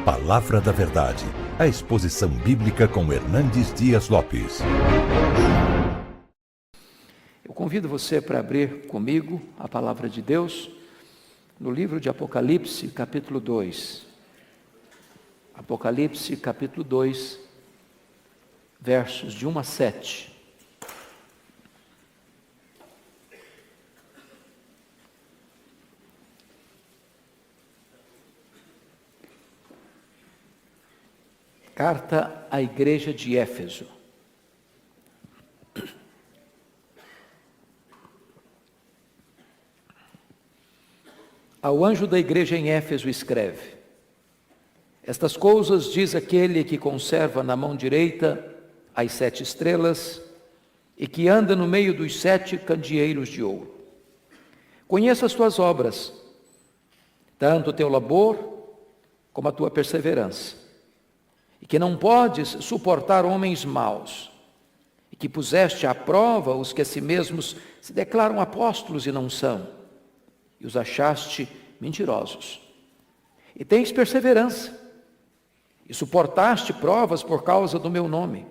Palavra da Verdade, a exposição bíblica com Hernandes Dias Lopes. Eu convido você para abrir comigo a Palavra de Deus no livro de Apocalipse, capítulo 2. Apocalipse, capítulo 2, versos de 1 a 7. Carta à igreja de Éfeso. Ao anjo da igreja em Éfeso escreve: Estas coisas diz aquele que conserva na mão direita as 7 estrelas e que anda no meio dos 7 candeeiros de ouro. Conheço as tuas obras, tanto o teu labor como a tua perseverança, e que não podes suportar homens maus, e que puseste à prova os que a si mesmos se declaram apóstolos e não são, e os achaste mentirosos. E tens perseverança, e suportaste provas por causa do meu nome,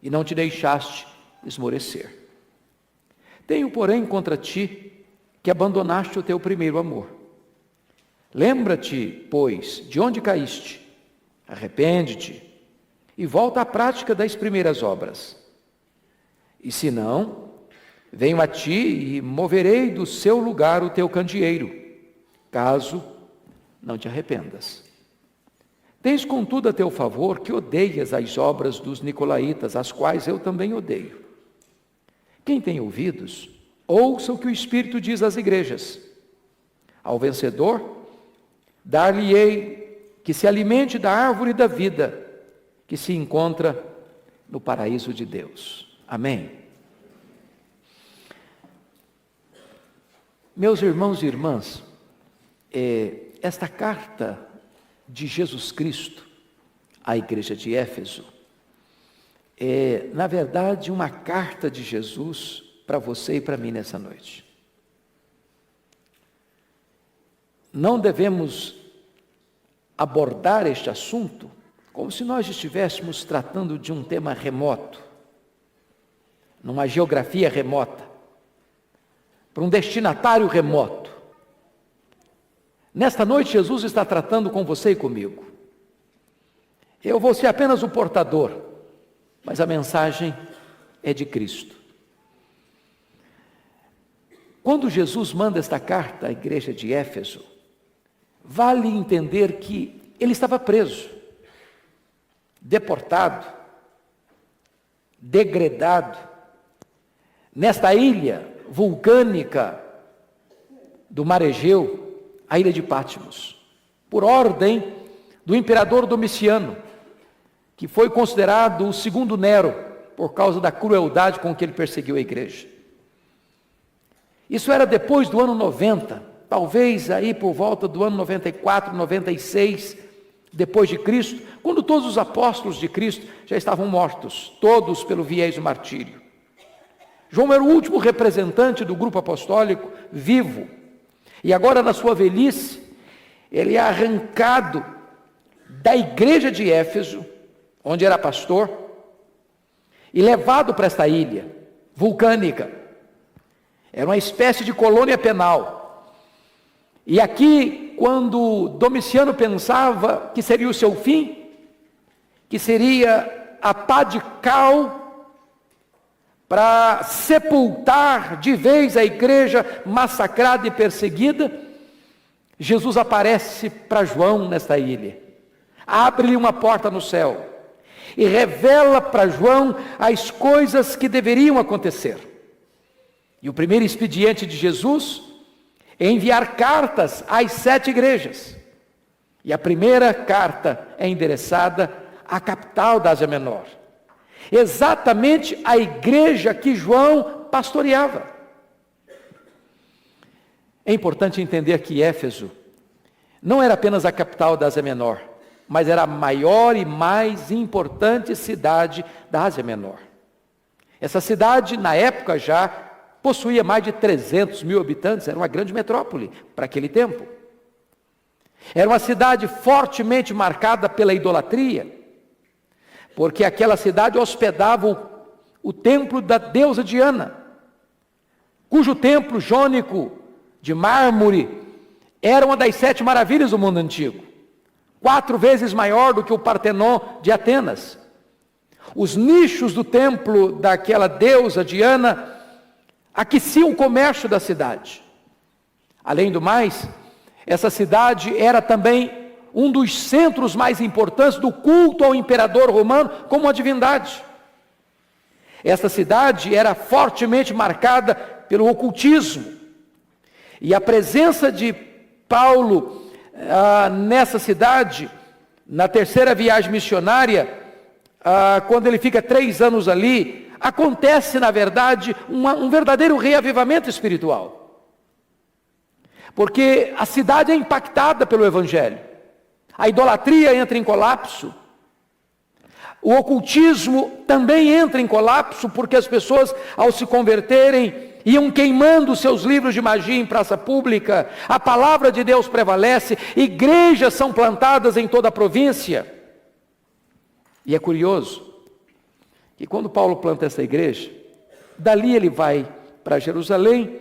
e não te deixaste esmorecer. Tenho, porém, contra ti que abandonaste o teu primeiro amor. Lembra-te, pois, de onde caíste, arrepende-te e volta à prática das primeiras obras. E se não, venho a ti e moverei do seu lugar o teu candeeiro, caso não te arrependas. Tens, contudo, a teu favor que odeias as obras dos nicolaítas, as quais eu também odeio. Quem tem ouvidos, ouça o que o Espírito diz às igrejas. Ao vencedor, dar-lhe-ei que se alimente da árvore da vida, que se encontra no paraíso de Deus. Amém. Meus irmãos e irmãs, esta carta de Jesus Cristo à igreja de Éfeso é, na verdade, uma carta de Jesus para você e para mim nessa noite. Não devemos abordar este assunto como se nós estivéssemos tratando de um tema remoto, numa geografia remota, para um destinatário remoto. Nesta noite, Jesus está tratando com você e comigo. Eu vou ser apenas o portador, mas a mensagem é de Cristo. Quando Jesus manda esta carta à igreja de Éfeso, vale entender que ele estava preso, deportado, degradado, nesta ilha vulcânica do Mar Egeu, a ilha de Patmos, por ordem do imperador Domiciano, que foi considerado o segundo Nero, por causa da crueldade com que ele perseguiu a igreja. Isso era depois do ano 90, talvez aí por volta do ano 94, 96, depois de Cristo, quando todos os apóstolos de Cristo já estavam mortos, todos pelo viés do martírio. João era o último representante do grupo apostólico vivo, e agora na sua velhice, ele é arrancado da igreja de Éfeso, onde era pastor, e levado para esta ilha vulcânica. Era uma espécie de colônia penal. E aqui, quando Domiciano pensava que seria o seu fim, que seria a pá de cal para sepultar de vez a igreja massacrada e perseguida, Jesus aparece para João nesta ilha, abre-lhe uma porta no céu e revela para João as coisas que deveriam acontecer. E o primeiro expediente de Jesus é enviar cartas às 7 igrejas. E a primeira carta é endereçada à capital da Ásia Menor, exatamente a igreja que João pastoreava. É importante entender que Éfeso não era apenas a capital da Ásia Menor, mas era a maior e mais importante cidade da Ásia Menor. Essa cidade, na época já, possuía mais de 300 mil habitantes, era uma grande metrópole para aquele tempo. Era uma cidade fortemente marcada pela idolatria, porque aquela cidade hospedava o templo da deusa Diana, cujo templo jônico de mármore era uma das 7 maravilhas do mundo antigo, 4 vezes maior do que o Partenon de Atenas. Os nichos do templo daquela deusa Diana aqueciam o comércio da cidade. Além do mais, essa cidade era também um dos centros mais importantes do culto ao imperador romano como uma divindade. Essa cidade era fortemente marcada pelo ocultismo. E a presença de Paulo nessa cidade, na 3ª viagem missionária, quando ele fica 3 anos ali, acontece, na verdade, um verdadeiro reavivamento espiritual. Porque a cidade é impactada pelo Evangelho. A idolatria entra em colapso. O ocultismo também entra em colapso, porque as pessoas, ao se converterem, iam queimando seus livros de magia em praça pública. A palavra de Deus prevalece, igrejas são plantadas em toda a província. E é curioso que quando Paulo planta essa igreja, dali ele vai para Jerusalém,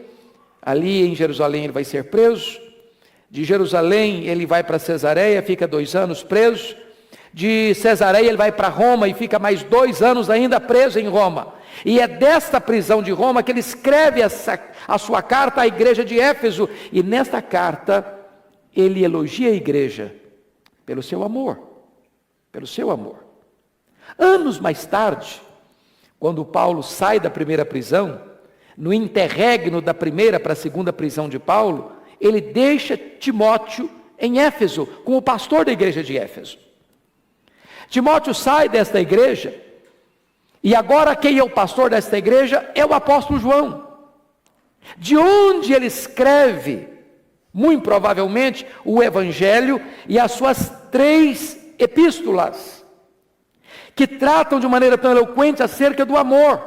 ali em Jerusalém ele vai ser preso, de Jerusalém ele vai para Cesareia, fica 2 anos preso, de Cesareia ele vai para Roma e fica mais 2 anos ainda preso em Roma. E é desta prisão de Roma que ele escreve a sua carta à igreja de Éfeso, e nesta carta ele elogia a igreja pelo seu amor, pelo seu amor. Anos mais tarde, quando Paulo sai da primeira prisão, no interregno da primeira para a segunda prisão de Paulo, ele deixa Timóteo em Éfeso, como pastor da igreja de Éfeso. Timóteo sai desta igreja, e agora quem é o pastor desta igreja é o apóstolo João, de onde ele escreve, muito provavelmente, o Evangelho e as suas 3 epístolas, que tratam de maneira tão eloquente acerca do amor,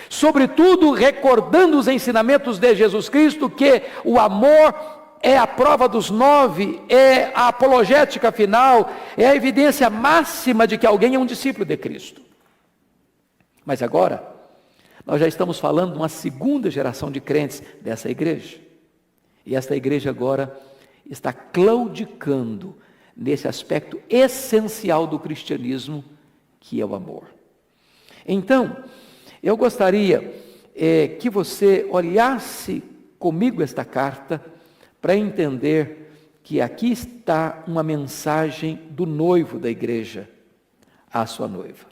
sobretudo recordando os ensinamentos de Jesus Cristo, que o amor é a prova dos 9, é a apologética final, é a evidência máxima de que alguém é um discípulo de Cristo. Mas agora, nós já estamos falando de uma segunda geração de crentes dessa igreja. E esta igreja agora está claudicando nesse aspecto essencial do cristianismo, que é o amor. Então, eu gostaria que você olhasse comigo esta carta, para entender que aqui está uma mensagem do noivo da igreja à sua noiva.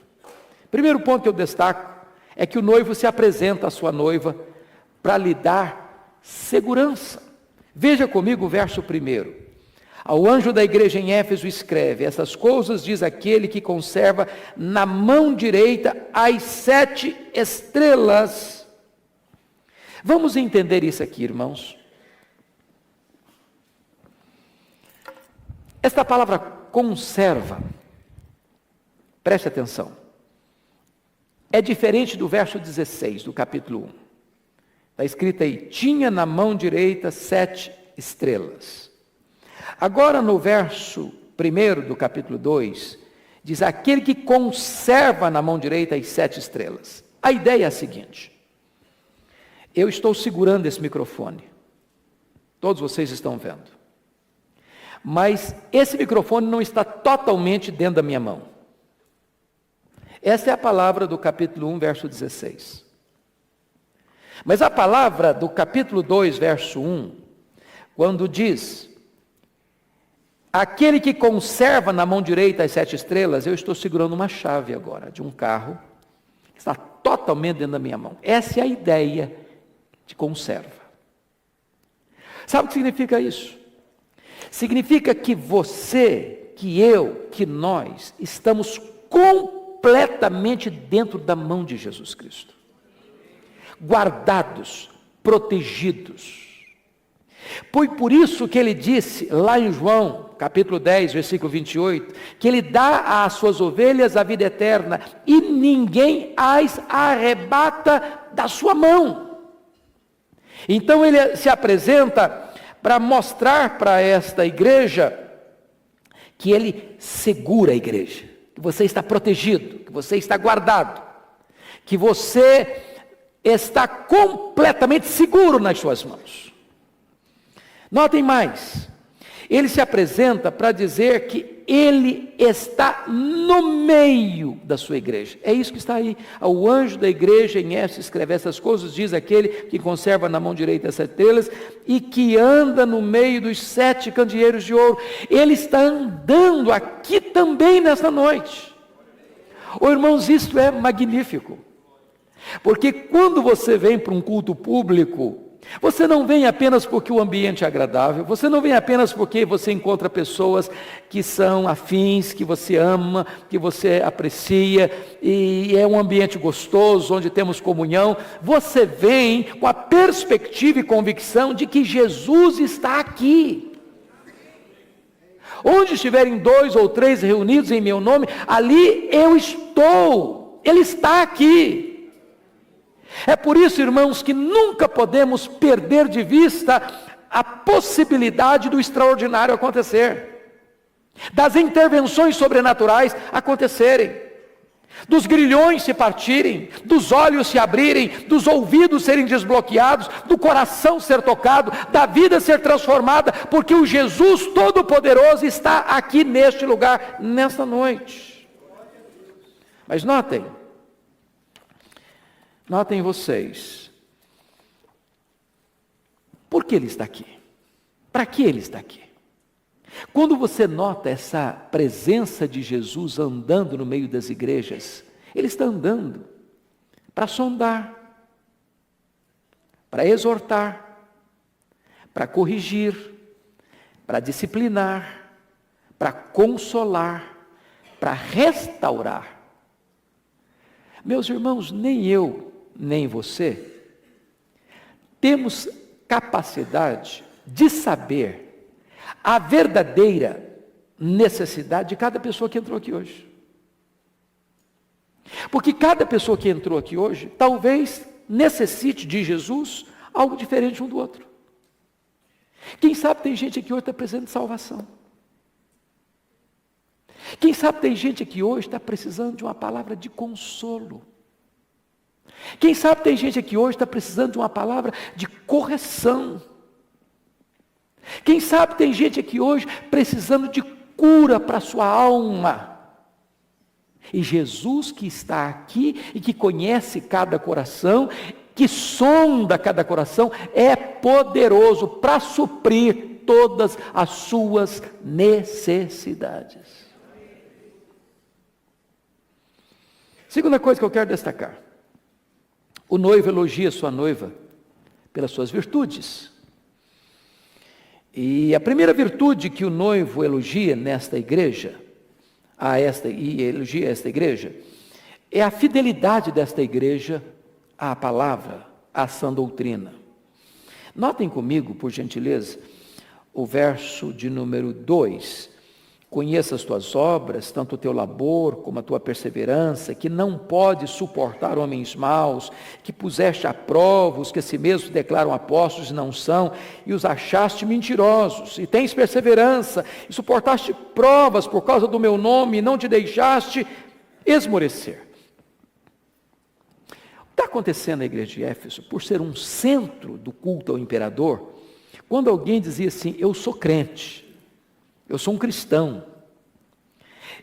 Primeiro ponto que eu destaco é que o noivo se apresenta à sua noiva para lhe dar segurança. Veja comigo o verso 1. Ao anjo da igreja em Éfeso escreve: essas coisas diz aquele que conserva na mão direita as 7 estrelas. Vamos entender isso aqui, irmãos. Esta palavra conserva, preste atenção, é diferente do verso 16 do capítulo 1. Está escrito aí: tinha na mão direita 7 estrelas. Agora no verso 1 do capítulo 2, diz: aquele que conserva na mão direita as 7 estrelas. A ideia é a seguinte: eu estou segurando esse microfone, todos vocês estão vendo, mas esse microfone não está totalmente dentro da minha mão. Essa é a palavra do capítulo 1, verso 16. Mas a palavra do capítulo 2, verso 1, quando diz: aquele que conserva na mão direita as 7 estrelas, eu estou segurando uma chave agora, de um carro, que está totalmente dentro da minha mão. Essa é a ideia de conserva. Sabe o que significa isso? Significa que você, que eu, que nós, estamos completamente dentro da mão de Jesus Cristo. Guardados, protegidos. Foi por isso que ele disse, lá em João, capítulo 10, versículo 28, que ele dá às suas ovelhas a vida eterna, e ninguém as arrebata da sua mão. Então ele se apresenta para mostrar para esta igreja que Ele segura a igreja, que você está protegido, que você está guardado, que você está completamente seguro nas suas mãos. Notem mais, Ele se apresenta para dizer que Ele está no meio da sua igreja. É isso que está aí. O anjo da igreja em Éfeso escreve essas coisas, diz aquele que conserva na mão direita as 7 estrelas e que anda no meio dos 7 candeeiros de ouro. Ele está andando aqui também nesta noite. Irmãos, isto é magnífico. Porque quando você vem para um culto público, você não vem apenas porque o ambiente é agradável, você não vem apenas porque você encontra pessoas que são afins, que você ama, que você aprecia, e é um ambiente gostoso, onde temos comunhão. Você vem com a perspectiva e convicção de que Jesus está aqui. Onde estiverem 2 ou 3 reunidos em meu nome, ali eu estou, Ele está aqui. É por isso, irmãos, que nunca podemos perder de vista a possibilidade do extraordinário acontecer, das intervenções sobrenaturais acontecerem, dos grilhões se partirem, dos olhos se abrirem, dos ouvidos serem desbloqueados, do coração ser tocado, da vida ser transformada, porque o Jesus Todo-Poderoso está aqui neste lugar, nesta noite. Mas notem vocês, por que Ele está aqui? Para que Ele está aqui? Quando você nota essa presença de Jesus andando no meio das igrejas, Ele está andando para sondar, para exortar, para corrigir, para disciplinar, para consolar, para restaurar. Meus irmãos, nem eu, nem você, temos capacidade de saber a verdadeira necessidade de cada pessoa que entrou aqui hoje. Porque cada pessoa que entrou aqui hoje, talvez necessite de Jesus algo diferente um do outro. Quem sabe tem gente aqui hoje que está precisando de salvação. Quem sabe tem gente aqui hoje que está precisando de uma palavra de consolo. Quem sabe tem gente aqui hoje que está precisando de uma palavra de correção. Quem sabe tem gente aqui hoje precisando de cura para a sua alma. E Jesus que está aqui e que conhece cada coração, que sonda cada coração, é poderoso para suprir todas as suas necessidades. Segunda coisa que eu quero destacar. O noivo elogia sua noiva pelas suas virtudes. E a primeira virtude que o noivo elogia nesta igreja, elogia esta igreja, é a fidelidade desta igreja à palavra, à sã doutrina. Notem comigo, por gentileza, o verso de número 2. Conheça as tuas obras, tanto o teu labor como a tua perseverança, que não pode suportar homens maus, que puseste à prova os que a si mesmos declaram apóstolos e não são, e os achaste mentirosos, e tens perseverança, e suportaste provas por causa do meu nome, e não te deixaste esmorecer. O que está acontecendo na igreja de Éfeso, por ser um centro do culto ao imperador, quando alguém dizia assim, eu sou crente, eu sou um cristão,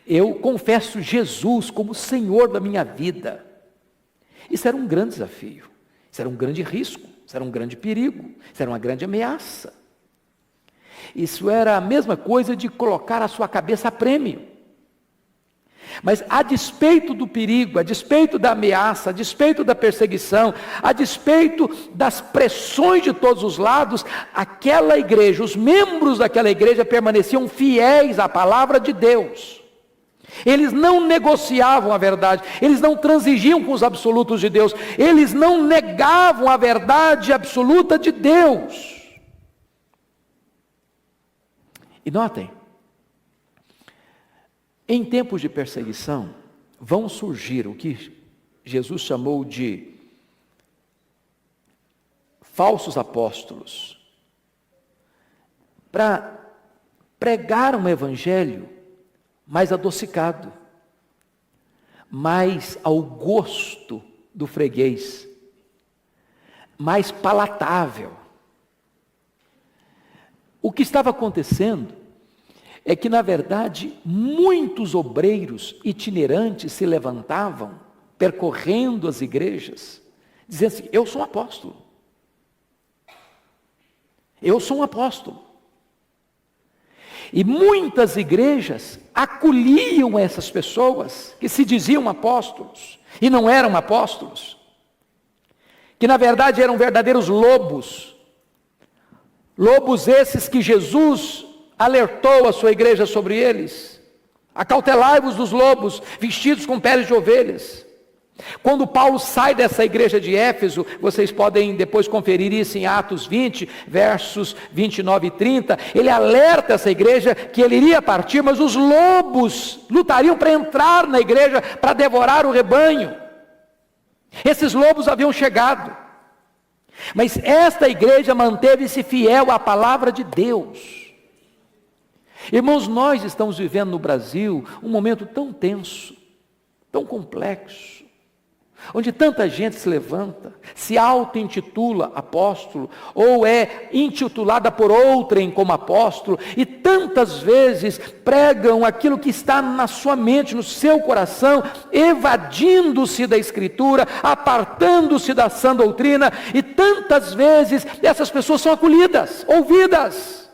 eu confesso Jesus como Senhor da minha vida. Isso era um grande desafio, isso era um grande risco, isso era um grande perigo, isso era uma grande ameaça. Isso era a mesma coisa de colocar a sua cabeça a prêmio. Mas a despeito do perigo, a despeito da ameaça, a despeito da perseguição, a despeito das pressões de todos os lados, aquela igreja, os membros daquela igreja permaneciam fiéis à palavra de Deus. Eles não negociavam a verdade, eles não transigiam com os absolutos de Deus, eles não negavam a verdade absoluta de Deus. E notem, em tempos de perseguição, vão surgir o que Jesus chamou de falsos apóstolos, para pregar um evangelho mais adocicado, mais ao gosto do freguês, mais palatável. O que estava acontecendo é que, na verdade, muitos obreiros itinerantes se levantavam, percorrendo as igrejas, dizendo assim: eu sou um apóstolo. Eu sou um apóstolo. E muitas igrejas acolhiam essas pessoas que se diziam apóstolos e não eram apóstolos, que na verdade eram verdadeiros lobos. Lobos esses que Jesus alertou a sua igreja sobre eles. Acautelai-vos dos lobos vestidos com peles de ovelhas. Quando Paulo sai dessa igreja de Éfeso, vocês podem depois conferir isso em Atos 20, versos 29 e 30, ele alerta essa igreja que ele iria partir, mas os lobos lutariam para entrar na igreja, para devorar o rebanho. Esses lobos haviam chegado, mas esta igreja manteve-se fiel à palavra de Deus. Irmãos, nós estamos vivendo no Brasil um momento tão tenso, tão complexo, onde tanta gente se levanta, se auto-intitula apóstolo, ou é intitulada por outrem como apóstolo, e tantas vezes pregam aquilo que está na sua mente, no seu coração, evadindo-se da Escritura, apartando-se da sã doutrina, e tantas vezes essas pessoas são acolhidas, ouvidas.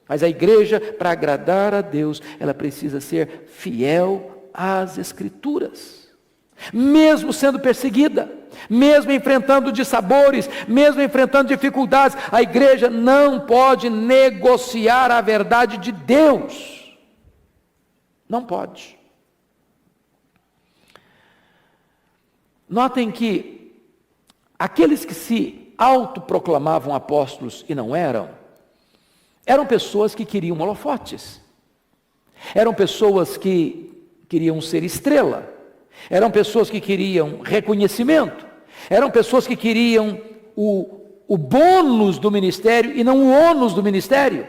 Mas a igreja, para agradar a Deus, ela precisa ser fiel às Escrituras. Mesmo sendo perseguida, mesmo enfrentando dissabores, mesmo enfrentando dificuldades, a igreja não pode negociar a verdade de Deus. Não pode. Notem que aqueles que se autoproclamavam apóstolos e não eram pessoas que queriam holofotes, eram pessoas que queriam ser estrela, eram pessoas que queriam reconhecimento, eram pessoas que queriam o bônus do ministério e não o ônus do ministério.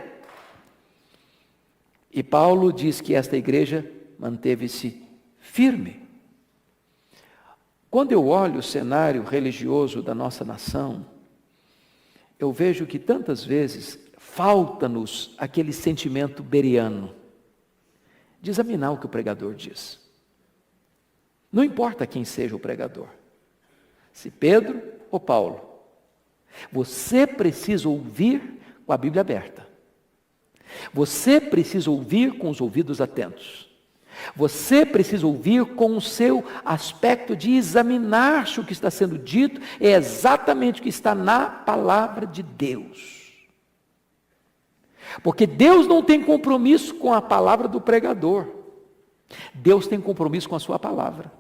E Paulo diz que esta igreja manteve-se firme. Quando eu olho o cenário religioso da nossa nação, eu vejo que tantas vezes falta-nos aquele sentimento bereano de examinar o que o pregador diz. Não importa quem seja o pregador, se Pedro ou Paulo, você precisa ouvir com a Bíblia aberta, você precisa ouvir com os ouvidos atentos, você precisa ouvir com o seu aspecto de examinar se o que está sendo dito é exatamente o que está na palavra de Deus. Porque Deus não tem compromisso com a palavra do pregador, Deus tem compromisso com a sua palavra.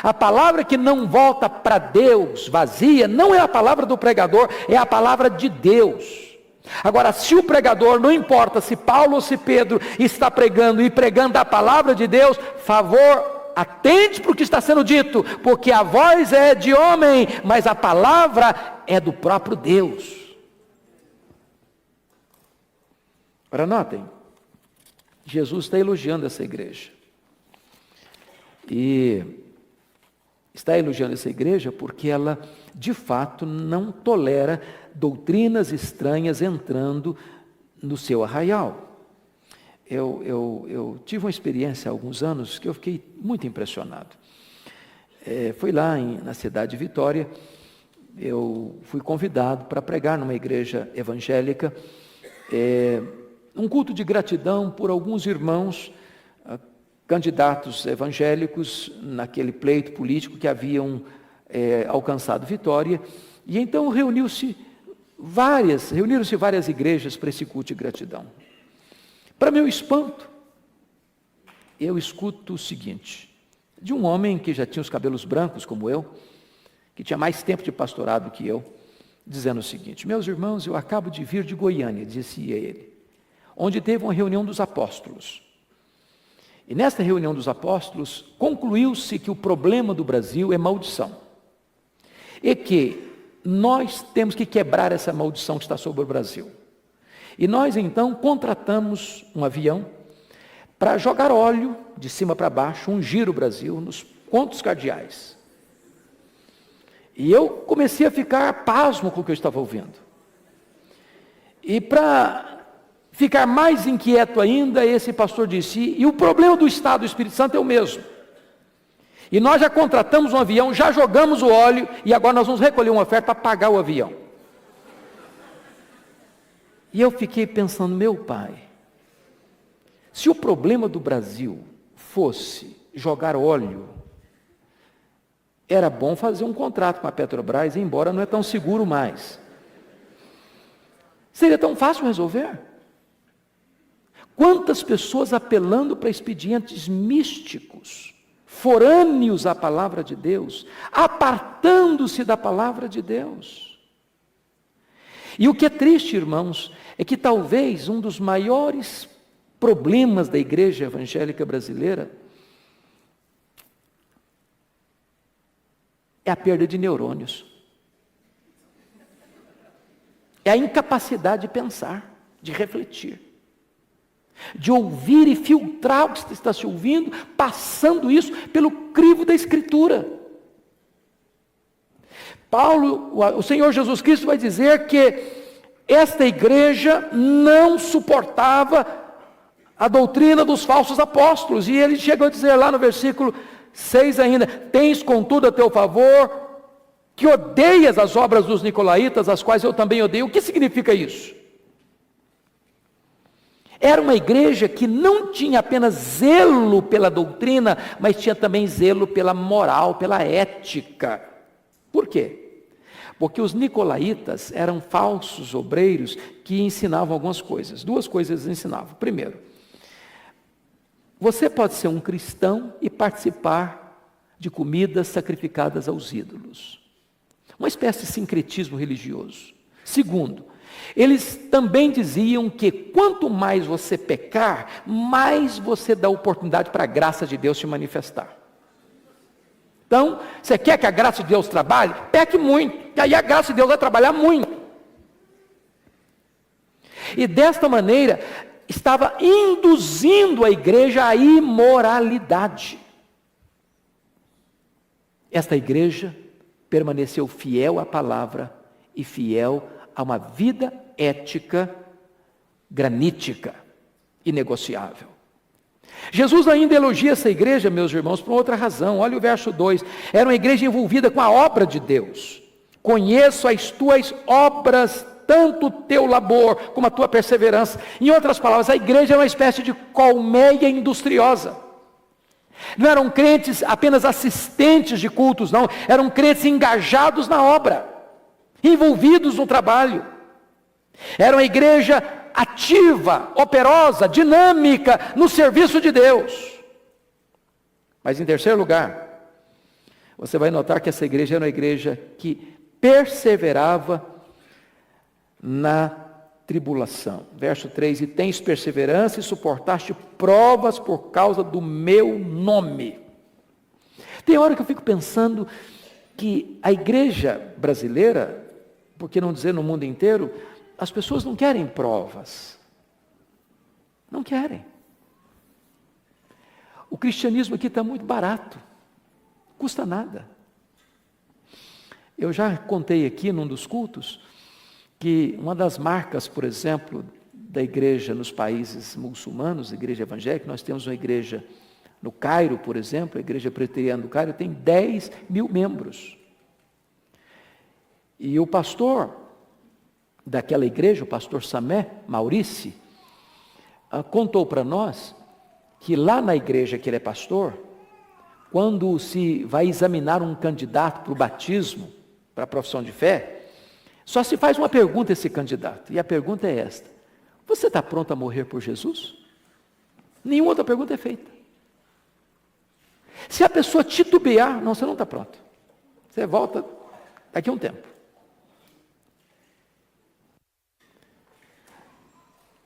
A palavra que não volta para Deus vazia, não é a palavra do pregador, é a palavra de Deus. Agora, se o pregador, não importa se Paulo ou se Pedro está pregando e pregando a palavra de Deus, favor, atente para o que está sendo dito, porque a voz é de homem, mas a palavra é do próprio Deus. Agora notem, Jesus está elogiando essa igreja. E está elogiando essa igreja porque ela, de fato, não tolera doutrinas estranhas entrando no seu arraial. Eu tive uma experiência há alguns anos que eu fiquei muito impressionado. Foi lá na cidade de Vitória, eu fui convidado para pregar numa igreja evangélica, um culto de gratidão por alguns irmãos candidatos evangélicos naquele pleito político que haviam alcançado vitória, e então reuniram-se várias igrejas para esse culto de gratidão. Para meu espanto, eu escuto o seguinte, de um homem que já tinha os cabelos brancos como eu, que tinha mais tempo de pastorado que eu, dizendo o seguinte: meus irmãos, eu acabo de vir de Goiânia, dizia ele, onde teve uma reunião dos apóstolos. E nesta reunião dos apóstolos, concluiu-se que o problema do Brasil é maldição. E que nós temos que quebrar essa maldição que está sobre o Brasil. E nós então contratamos um avião para jogar óleo de cima para baixo, ungir o Brasil nos pontos cardeais. E eu comecei a ficar pasmo com o que eu estava ouvindo. E para ficar mais inquieto ainda, esse pastor disse, e o problema do Estado do Espírito Santo é o mesmo. E nós já contratamos um avião, já jogamos o óleo, e agora nós vamos recolher uma oferta para pagar o avião. E eu fiquei pensando, meu pai, se o problema do Brasil fosse jogar óleo, era bom fazer um contrato com a Petrobras, embora não é tão seguro mais. Seria tão fácil resolver? Quantas pessoas apelando para expedientes místicos, forâneos à palavra de Deus, apartando-se da palavra de Deus. E o que é triste, irmãos, é que talvez um dos maiores problemas da igreja evangélica brasileira é a perda de neurônios. É a incapacidade de pensar, de refletir, de ouvir e filtrar o que está se ouvindo, passando isso pelo crivo da Escritura. Paulo, o Senhor Jesus Cristo vai dizer que esta igreja não suportava a doutrina dos falsos apóstolos, e ele chega a dizer lá no versículo 6 ainda, tens contudo a teu favor, que odeias as obras dos nicolaítas, as quais eu também odeio. O que significa isso? Era uma igreja que não tinha apenas zelo pela doutrina, mas tinha também zelo pela moral, pela ética. Por quê? Porque os nicolaítas eram falsos obreiros que ensinavam algumas coisas. Duas coisas eles ensinavam. Primeiro, você pode ser um cristão e participar de comidas sacrificadas aos ídolos. Uma espécie de sincretismo religioso. Segundo, eles também diziam que quanto mais você pecar, mais você dá oportunidade para a graça de Deus se manifestar. Então, você quer que a graça de Deus trabalhe? Peque muito, que aí a graça de Deus vai trabalhar muito. E desta maneira, estava induzindo a igreja à imoralidade. Esta igreja permaneceu fiel à palavra e fiel a uma vida ética granítica, inegociável. Jesus ainda elogia essa igreja, meus irmãos, por outra razão. Olha o verso 2. Era uma igreja envolvida com a obra de Deus. Conheço as tuas obras, tanto o teu labor como a tua perseverança. Em outras palavras, a igreja era uma espécie de colmeia industriosa. Não eram crentes apenas assistentes de cultos, não. Eram crentes engajados na obra, envolvidos no trabalho. Era uma igreja ativa, operosa, dinâmica no serviço de Deus. Mas em terceiro lugar, você vai notar que essa igreja era uma igreja que perseverava na tribulação. Verso 3, e tens perseverança e suportaste provas por causa do meu nome. Tem hora que eu fico pensando que a igreja brasileira, por que não dizer no mundo inteiro, as pessoas não querem provas. Não querem. O cristianismo aqui está muito barato. Custa nada. Eu já contei aqui num dos cultos que uma das marcas, por exemplo, da igreja nos países muçulmanos, a igreja evangélica, nós temos uma igreja no Cairo, por exemplo, a igreja presbiteriana do Cairo tem 10 mil membros. E o pastor daquela igreja, o pastor Samé Maurici, contou para nós que lá na igreja que ele é pastor, quando se vai examinar um candidato para o batismo, para a profissão de fé, só se faz uma pergunta a esse candidato, e a pergunta é esta: você está pronto a morrer por Jesus? Nenhuma outra pergunta é feita. Se a pessoa titubear, não, você não está pronto. Você volta daqui a um tempo.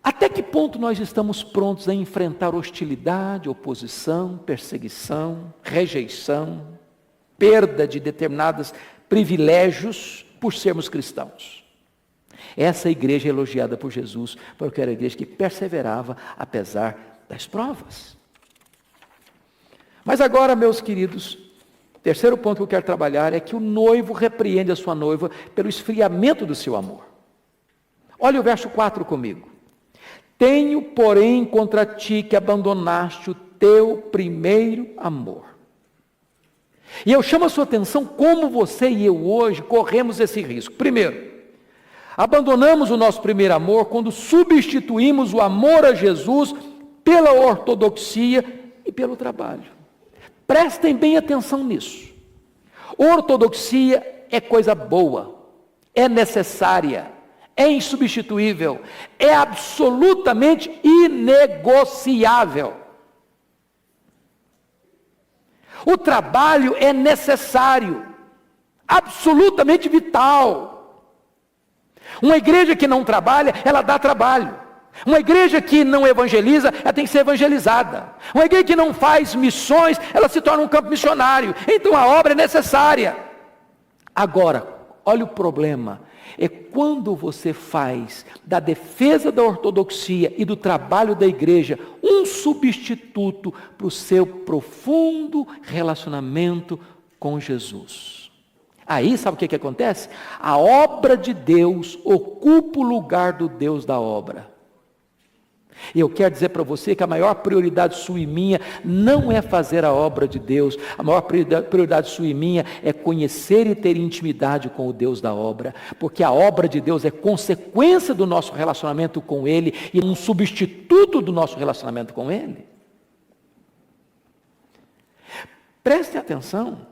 Até que ponto nós estamos prontos a enfrentar hostilidade, oposição, perseguição, rejeição, perda de determinados privilégios por sermos cristãos? Essa igreja é elogiada por Jesus, porque era a igreja que perseverava apesar das provas. Mas agora, meus queridos, terceiro ponto que eu quero trabalhar é que o noivo repreende a sua noiva pelo esfriamento do seu amor. Olha o verso 4 comigo. Tenho, porém, contra ti que abandonaste o teu primeiro amor. E eu chamo a sua atenção como você e eu hoje corremos esse risco. Primeiro, abandonamos o nosso primeiro amor quando substituímos o amor a Jesus pela ortodoxia e pelo trabalho. Prestem bem atenção nisso. Ortodoxia é coisa boa, é necessária, é insubstituível, é absolutamente inegociável. O trabalho é necessário, absolutamente vital. Uma igreja que não trabalha, ela dá trabalho. Uma igreja que não evangeliza, ela tem que ser evangelizada. Uma igreja que não faz missões, ela se torna um campo missionário. Então a obra é necessária. Agora, olha o problema. É quando você faz da defesa da ortodoxia e do trabalho da igreja um substituto para o seu profundo relacionamento com Jesus. Aí, sabe o que acontece? A obra de Deus ocupa o lugar do Deus da obra. E eu quero dizer para você que a maior prioridade sua e minha não é fazer a obra de Deus. A maior prioridade sua e minha é conhecer e ter intimidade com o Deus da obra. Porque a obra de Deus é consequência do nosso relacionamento com Ele e um substituto do nosso relacionamento com Ele. Preste atenção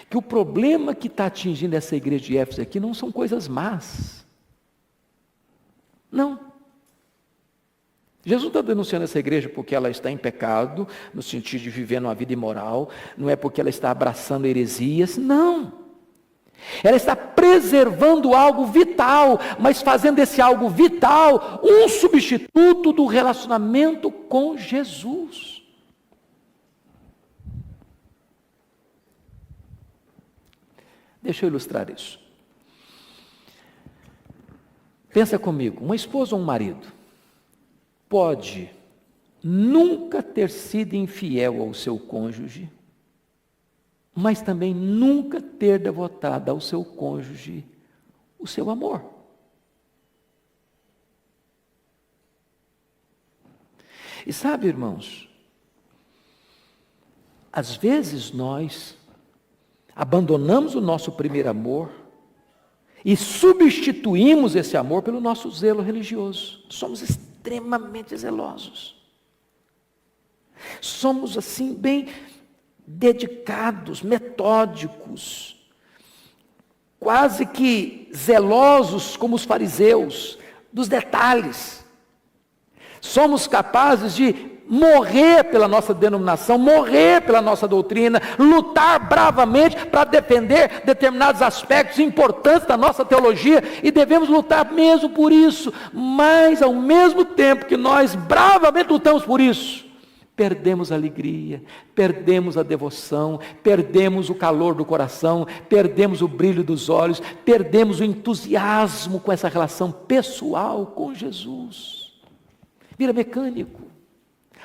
que o problema que está atingindo essa igreja de Éfeso aqui não são coisas más. Não. Jesus está denunciando essa igreja porque ela está em pecado, no sentido de viver uma vida imoral, não é porque ela está abraçando heresias, não. Ela está preservando algo vital, mas fazendo esse algo vital um substituto do relacionamento com Jesus. Deixa eu ilustrar isso. Pensa comigo, uma esposa ou um marido pode nunca ter sido infiel ao seu cônjuge, mas também nunca ter devotado ao seu cônjuge o seu amor. E sabe, irmãos, às vezes nós abandonamos o nosso primeiro amor e substituímos esse amor pelo nosso zelo religioso. Somos extremamente zelosos. Somos assim bem dedicados, metódicos, quase que zelosos como os fariseus, dos detalhes. Somos capazes de morrer pela nossa denominação, morrer pela nossa doutrina, lutar bravamente para defender determinados aspectos importantes da nossa teologia, e devemos lutar mesmo por isso, mas ao mesmo tempo que nós bravamente lutamos por isso, perdemos a alegria, perdemos a devoção, perdemos o calor do coração, perdemos o brilho dos olhos, perdemos o entusiasmo com essa relação pessoal com Jesus. Vira mecânico.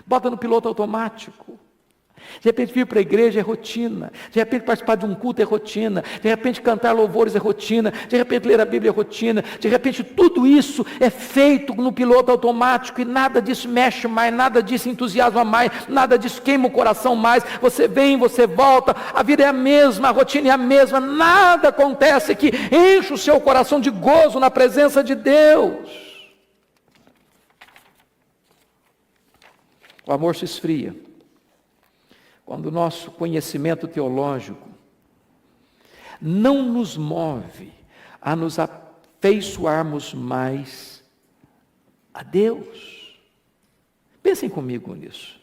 Bota no piloto automático. De repente vir para a igreja é rotina. De repente participar de um culto é rotina. De repente cantar louvores é rotina. De repente ler a Bíblia é rotina. De repente tudo isso é feito no piloto automático e nada disso mexe mais, nada disso entusiasma mais, nada disso queima o coração mais. Você vem, você volta, a vida é a mesma, a rotina é a mesma, nada acontece que enche o seu coração de gozo na presença de Deus. O amor se esfria quando o nosso conhecimento teológico não nos move a nos afeiçoarmos mais a Deus. Pensem comigo nisso.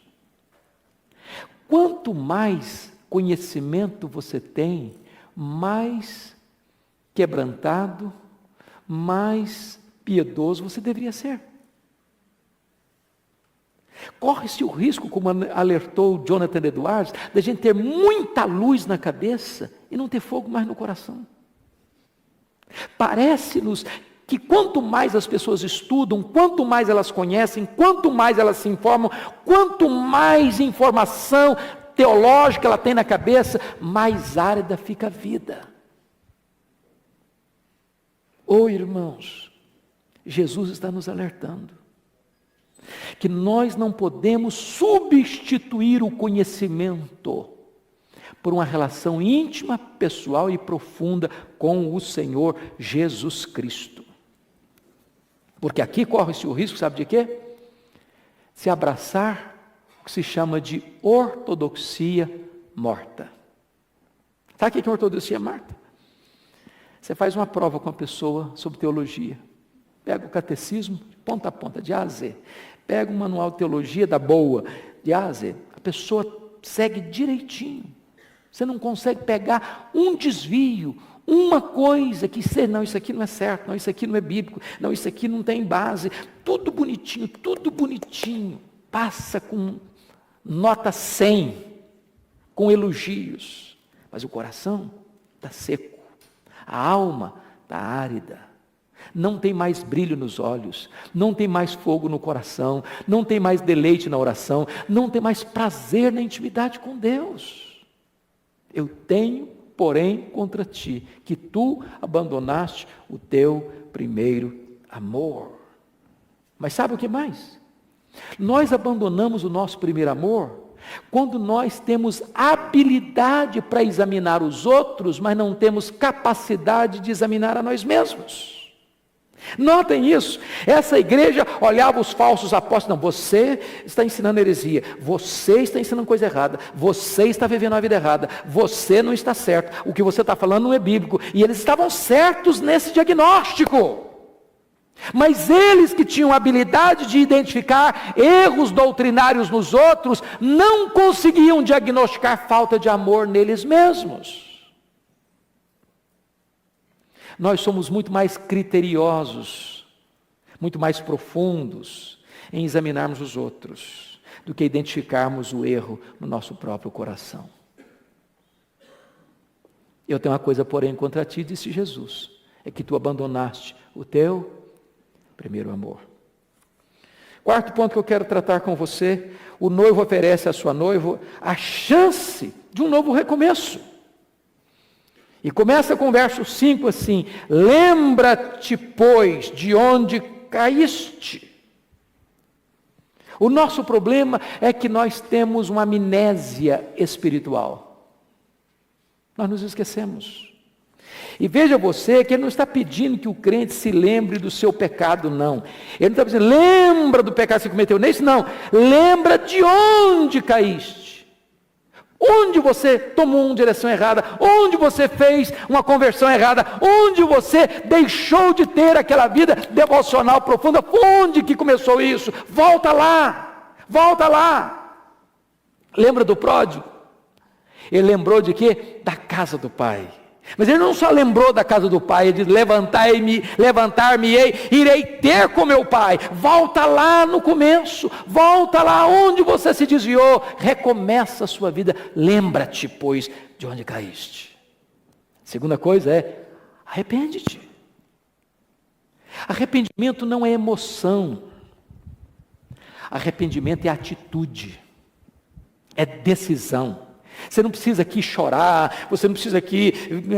Quanto mais conhecimento você tem, mais quebrantado, mais piedoso você deveria ser. Corre-se o risco, como alertou Jonathan Edwards, da gente ter muita luz na cabeça e não ter fogo mais no coração. Parece-nos que quanto mais as pessoas estudam, quanto mais elas conhecem, quanto mais elas se informam, quanto mais informação teológica ela tem na cabeça, mais árida fica a vida. Oh, irmãos, Jesus está nos alertando que nós não podemos substituir o conhecimento por uma relação íntima, pessoal e profunda com o Senhor Jesus Cristo. Porque aqui corre-se o risco, sabe de quê? Se abraçar o que se chama de ortodoxia morta. Sabe o que é ortodoxia morta? Você faz uma prova com a pessoa sobre teologia. Pega o catecismo, de ponta a ponta, de A a Z. Pega um manual de teologia da boa, de A a Z. A pessoa segue direitinho. Você não consegue pegar um desvio, uma coisa que você, não, isso aqui não é certo, não, isso aqui não é bíblico, não, isso aqui não tem base. Tudo bonitinho. Passa com nota 100, com elogios. Mas o coração está seco. A alma está árida. Não tem mais brilho nos olhos, não tem mais fogo no coração, não tem mais deleite na oração, não tem mais prazer na intimidade com Deus. Eu tenho, porém, contra ti, que tu abandonaste o teu primeiro amor. Mas sabe o que mais? Nós abandonamos o nosso primeiro amor quando nós temos habilidade para examinar os outros, mas não temos capacidade de examinar a nós mesmos. Notem isso, essa igreja olhava os falsos apóstolos, não, você está ensinando heresia, você está ensinando coisa errada, você está vivendo a vida errada, você não está certo, o que você está falando não é bíblico, e eles estavam certos nesse diagnóstico. Mas eles que tinham habilidade de identificar erros doutrinários nos outros, não conseguiam diagnosticar falta de amor neles mesmos. Nós somos muito mais criteriosos, muito mais profundos em examinarmos os outros, do que identificarmos o erro no nosso próprio coração. Eu tenho uma coisa, porém, contra ti, disse Jesus, é que tu abandonaste o teu primeiro amor. Quarto ponto que eu quero tratar com você, o noivo oferece à sua noiva a chance de um novo recomeço. E começa com o verso 5 assim: lembra-te, pois, de onde caíste. O nosso problema é que nós temos uma amnésia espiritual. Nós nos esquecemos. E veja você que ele não está pedindo que o crente se lembre do seu pecado, não. Ele não está dizendo, lembra do pecado que você cometeu nesse, não. Lembra de onde caíste. Onde você tomou uma direção errada, onde você fez uma conversão errada, onde você deixou de ter aquela vida devocional profunda, onde que começou isso? Volta lá. Lembra do pródigo? Ele lembrou de quê? Da casa do pai. Mas ele não só lembrou da casa do pai, ele diz, levantar-me-ei, irei ter com meu pai. Volta lá no começo, volta lá onde você se desviou, recomeça a sua vida, lembra-te, pois, de onde caíste. Segunda coisa é, arrepende-te. Arrependimento não é emoção, arrependimento é atitude, é decisão. Você não precisa aqui chorar, você não precisa aqui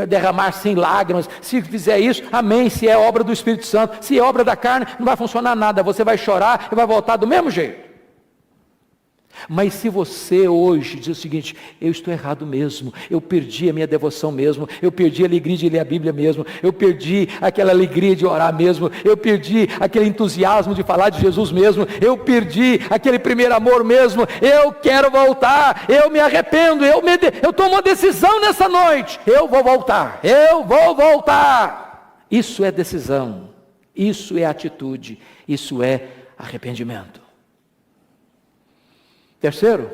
derramar sem lágrimas. Se fizer isso, amém, se é obra do Espírito Santo. Se é obra da carne, não vai funcionar nada, você vai chorar e vai voltar do mesmo jeito. Mas se você hoje diz o seguinte, eu estou errado mesmo, eu perdi a minha devoção mesmo, eu perdi a alegria de ler a Bíblia mesmo, eu perdi aquela alegria de orar mesmo, eu perdi aquele entusiasmo de falar de Jesus mesmo, eu perdi aquele primeiro amor mesmo, eu quero voltar, eu me arrependo, eu tomo uma decisão nessa noite, eu vou voltar. Isso é decisão, isso é atitude, isso é arrependimento. Terceiro,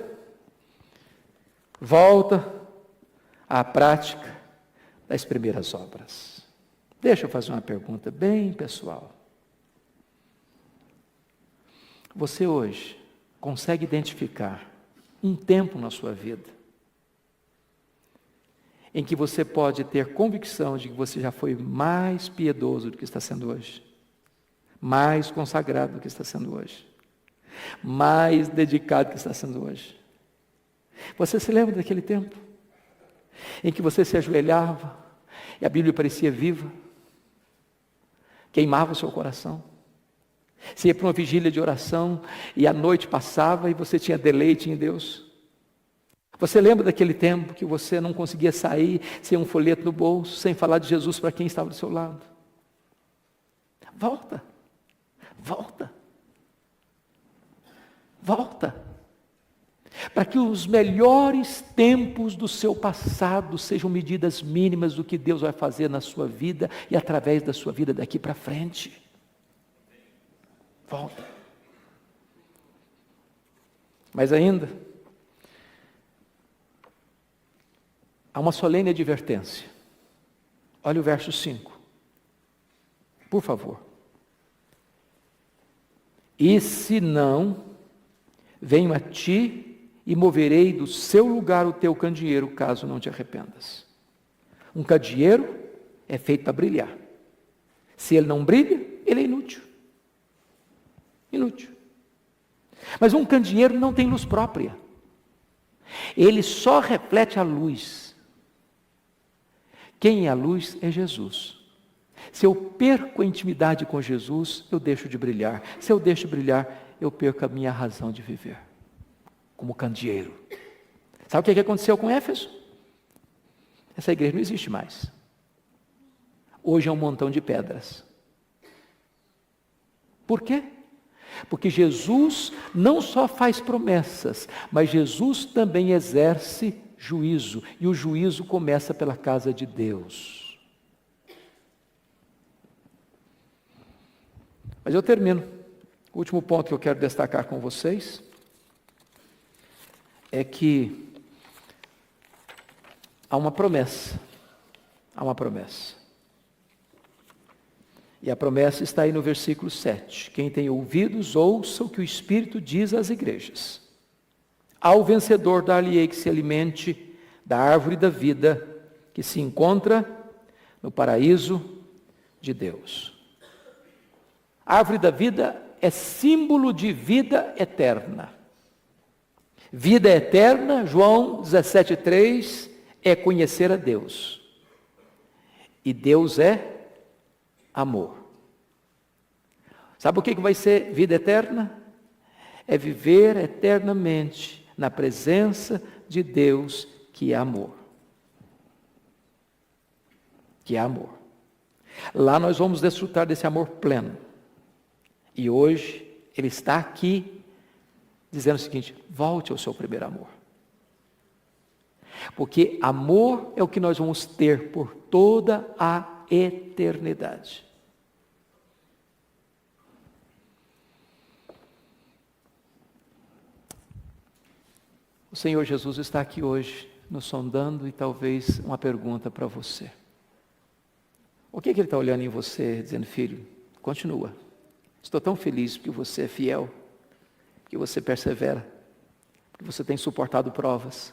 volta à prática das primeiras obras. Deixa eu fazer uma pergunta bem pessoal. Você hoje consegue identificar um tempo na sua vida em que você pode ter convicção de que você já foi mais piedoso do que está sendo hoje, mais consagrado do que está sendo hoje, mais dedicado do que está sendo hoje. Você se lembra daquele tempo em que você se ajoelhava e a Bíblia parecia viva, queimava o seu coração? Você ia para uma vigília de oração e a noite passava e você tinha deleite em Deus? Você lembra daquele tempo que você não conseguia sair sem um folheto no bolso, sem falar de Jesus para quem estava do seu lado? Volta, volta, volta, para que os melhores tempos do seu passado sejam medidas mínimas do que Deus vai fazer na sua vida e através da sua vida daqui para frente. Volta. Mas ainda, há uma solene advertência. Olha o verso 5. Por favor. E se não, venho a ti e moverei do seu lugar o teu candeeiro, caso não te arrependas. Um candeeiro é feito para brilhar. Se ele não brilha, ele é inútil. Inútil. Mas um candeeiro não tem luz própria. Ele só reflete a luz. Quem é a luz é Jesus. Se eu perco a intimidade com Jesus, eu deixo de brilhar. Se eu deixo de brilhar, eu perco a minha razão de viver. Como candeeiro. Sabe o que aconteceu com Éfeso? Essa igreja não existe mais. Hoje é um montão de pedras. Por quê? Porque Jesus não só faz promessas, mas Jesus também exerce juízo. E o juízo começa pela casa de Deus. Mas eu termino. O último ponto que eu quero destacar com vocês é que há uma promessa. Há uma promessa. E a promessa está aí no versículo 7. Quem tem ouvidos, ouça o que o Espírito diz às igrejas. Ao vencedor dar-lhe-ei que se alimente da árvore da vida, que se encontra no paraíso de Deus. A árvore da vida é símbolo de vida eterna. Vida eterna, João 17,3, é conhecer a Deus. E Deus é amor. Sabe o que vai ser vida eterna? É viver eternamente na presença de Deus, que é amor. Que é amor. Lá nós vamos desfrutar desse amor pleno. E hoje Ele está aqui dizendo o seguinte: volte ao seu primeiro amor. Porque amor é o que nós vamos ter por toda a eternidade. O Senhor Jesus está aqui hoje, nos sondando, e talvez uma pergunta para você. O que Ele está olhando em você, dizendo: filho, continua. Estou tão feliz porque você é fiel, porque você persevera, porque você tem suportado provas.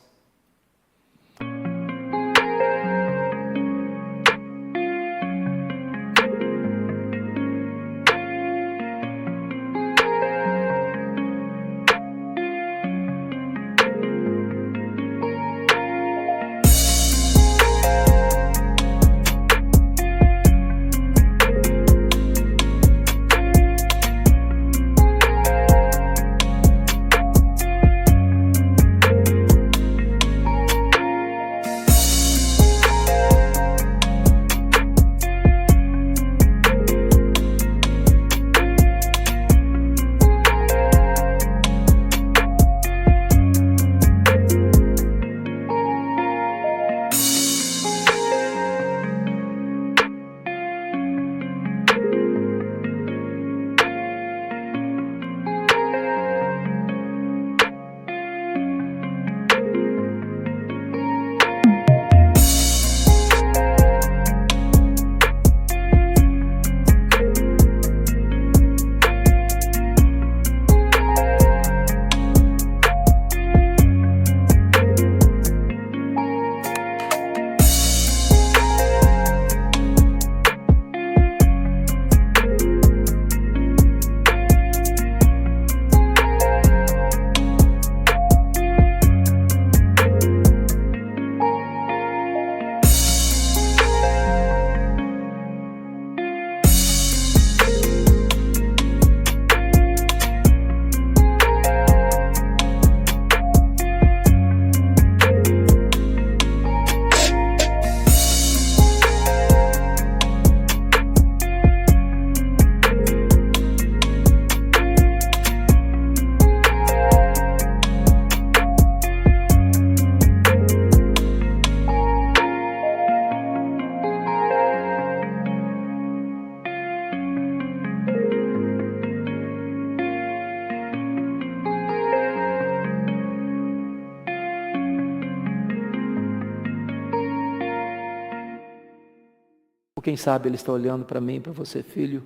Ou quem sabe Ele está olhando para mim, para você, filho.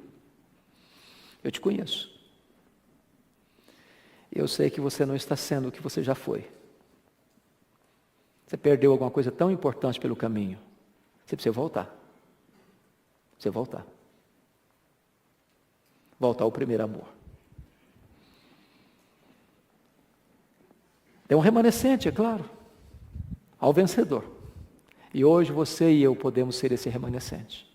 Eu te conheço. Eu sei que você não está sendo o que você já foi. Você perdeu alguma coisa tão importante pelo caminho. Você precisa voltar. Você voltar. Voltar ao primeiro amor. Tem um remanescente, é claro, ao vencedor. E hoje você e eu podemos ser esse remanescente.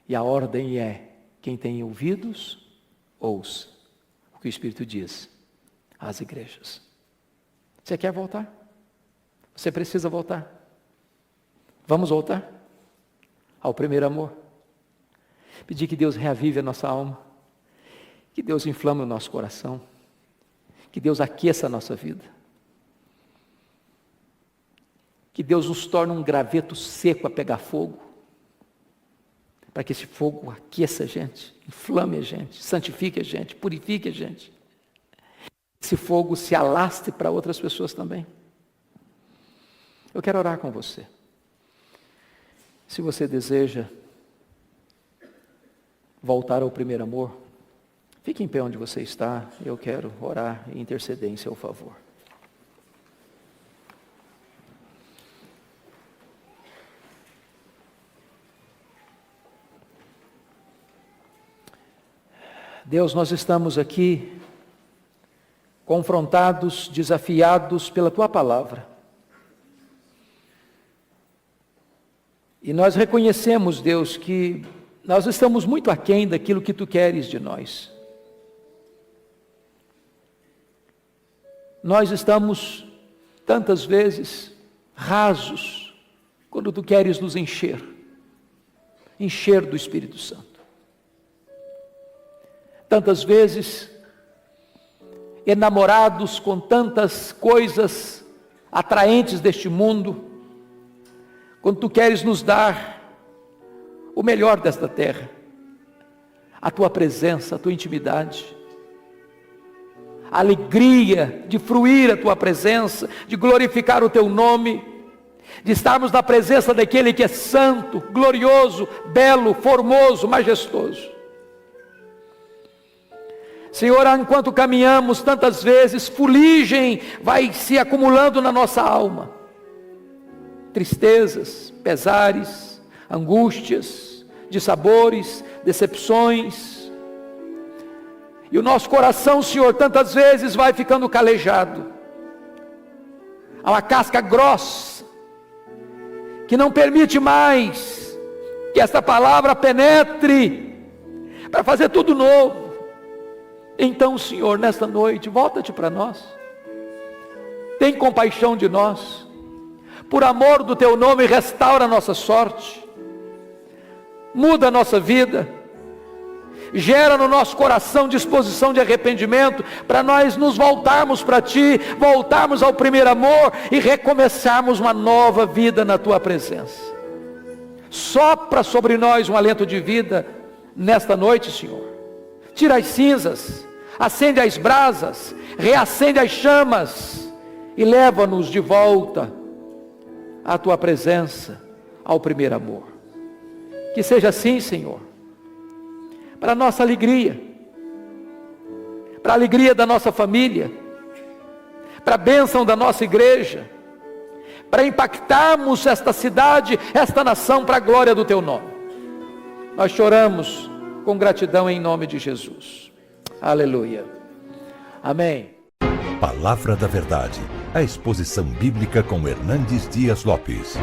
E a ordem é: quem tem ouvidos, ouça o que o Espírito diz às igrejas. Você quer voltar? Você precisa voltar. Vamos voltar ao primeiro amor. Pedir que Deus reavive a nossa alma, que Deus inflame o nosso coração, que Deus aqueça a nossa vida, que Deus nos torne um graveto seco a pegar fogo, para que esse fogo aqueça a gente, inflame a gente, santifique a gente, purifique a gente. Esse fogo se alastre para outras pessoas também. Eu quero orar com você. Se você deseja voltar ao primeiro amor, fique em pé onde você está. Eu quero orar e interceder em seu favor. Deus, nós estamos aqui confrontados, desafiados pela Tua palavra. E nós reconhecemos, Deus, que nós estamos muito aquém daquilo que Tu queres de nós. Nós estamos, tantas vezes, rasos, quando Tu queres nos encher do Espírito Santo. Tantas vezes, enamorados com tantas coisas atraentes deste mundo, quando Tu queres nos dar o melhor desta terra, a Tua presença, a Tua intimidade, a alegria de fruir a Tua presença, de glorificar o Teu nome, de estarmos na presença daquele que é santo, glorioso, belo, formoso, majestoso. Senhor, enquanto caminhamos, tantas vezes fuligem vai se acumulando na nossa alma, tristezas, pesares, angústias, dissabores, decepções, e o nosso coração, Senhor, tantas vezes vai ficando calejado, há uma casca grossa, que não permite mais que esta palavra penetre, para fazer tudo novo. Então, Senhor, nesta noite, volta-te para nós, tem compaixão de nós, por amor do Teu nome, restaura a nossa sorte, muda a nossa vida, gera no nosso coração disposição de arrependimento, para nós nos voltarmos para Ti, voltarmos ao primeiro amor, e recomeçarmos uma nova vida na Tua presença. Sopra sobre nós um alento de vida, nesta noite, Senhor, tira as cinzas, acende as brasas, reacende as chamas, e leva-nos de volta à Tua presença, ao primeiro amor. Que seja assim, Senhor, para a nossa alegria, para a alegria da nossa família, para a bênção da nossa igreja, para impactarmos esta cidade, esta nação, para a glória do Teu nome. Nós choramos com gratidão em nome de Jesus. Aleluia. Amém. Palavra da Verdade, a exposição bíblica com Hernandes Dias Lopes.